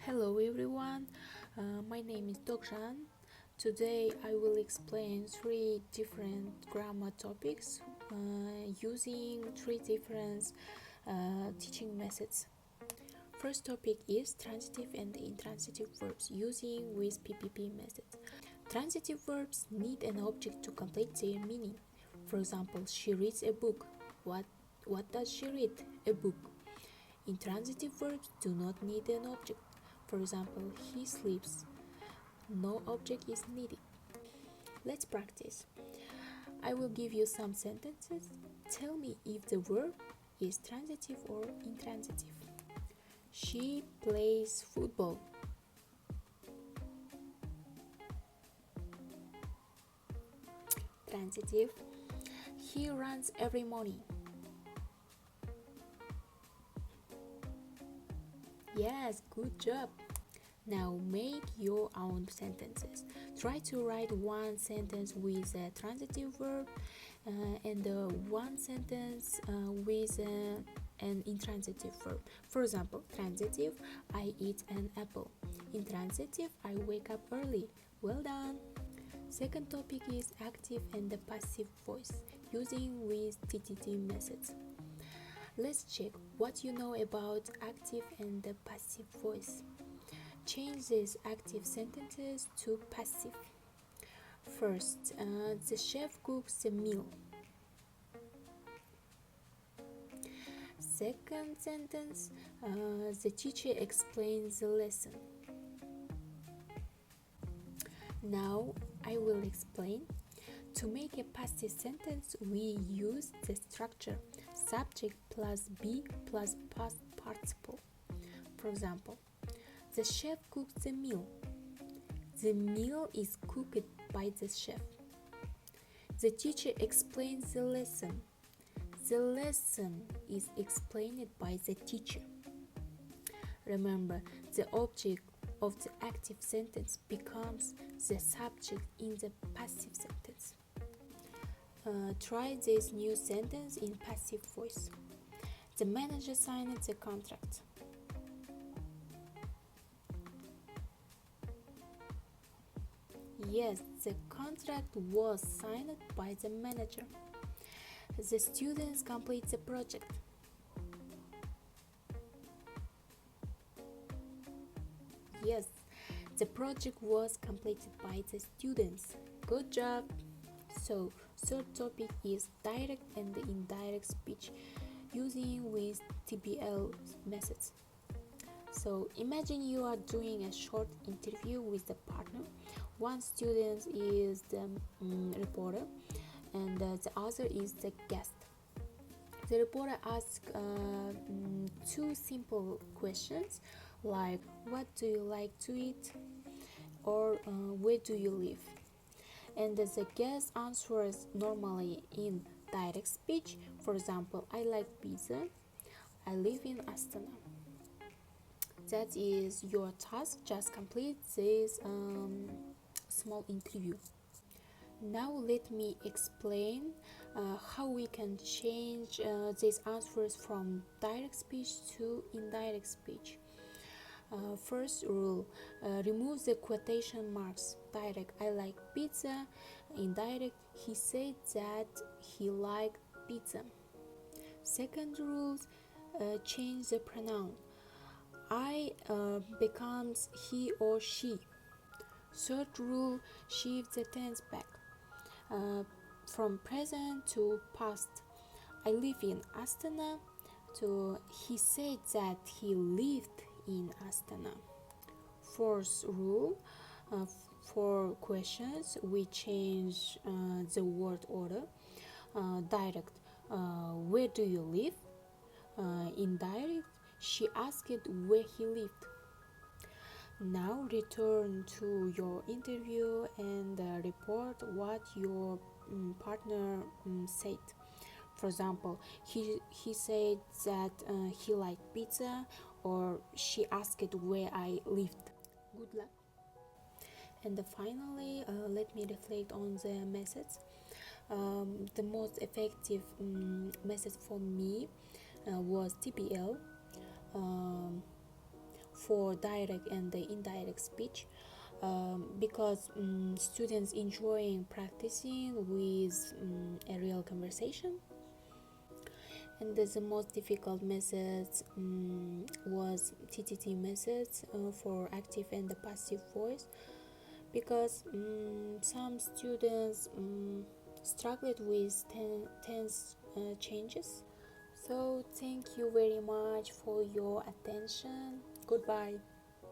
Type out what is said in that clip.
Hello everyone, my name is Dokjan. Today I will explain three different grammar topics using three different teaching methods. First topic is transitive and intransitive verbs using with PPP method. Transitive verbs need an object to complete their meaning. For example, she reads a book. What does she read? A book. Intransitive verbs do not need an object. For example, he sleeps. No object is needed. Let's practice. I will give you some sentences. Tell me if the verb is transitive or intransitive. She plays football. Transitive. He runs every morning. Yes, good job. Now make your own sentences. Try to write one sentence with a transitive verb and one sentence with an intransitive verb. For example, transitive, I eat an apple. Intransitive, I wake up early. Well done. Second topic is active and the passive voice using with TTT methods. Let's check what you know about active and the passive voice. Change these active sentences to passive. First, the chef cooks the meal. Second sentence, the teacher explains the lesson. Now I will explain. To make a passive sentence, we use the structure subject plus be plus past participle. For example, the chef cooks the meal. The meal is cooked by the chef. The teacher explains the lesson. The lesson is explained by the teacher. Remember, the object of the active sentence becomes the subject in the passive sentence. Try this new sentence in passive voice. The manager signed the contract. Yes, the contract was signed by the manager. The students complete the project. Yes, the project was completed by the students. Good job! So, third topic is direct and indirect speech using with TBL methods. So, imagine you are doing a short interview with the partner. One student is the reporter and the other is the guest. The reporter asks two simple questions like what do you like to eat or where do you live? And the guest answers normally in direct speech. For example, I like pizza. I live in Astana. That is your task. Just complete this small interview. Now let me explain how we can change these answers from direct speech to indirect speech. First rule, remove the quotation marks. Direct, I like pizza. Indirect, he said that he liked pizza. Second rule, change the pronoun. I becomes he or she. Third rule, shift the tense back from present to past. I live in Astana to he said that he lived in Astana. Fourth rule, for questions we change the word order. Direct, where do you live? Indirect, she asked where he lived. Now return to your interview and report what your partner said. For example, he said that he liked pizza, or she asked where I lived. Good luck. And finally, let me reflect on the methods. The most effective method for me was TBL. for direct and the indirect speech, because students enjoying practicing with a real conversation. And the most difficult methods was TTT methods for active and the passive voice, because some students struggled with tense changes. So thank you very much for your attention. Goodbye.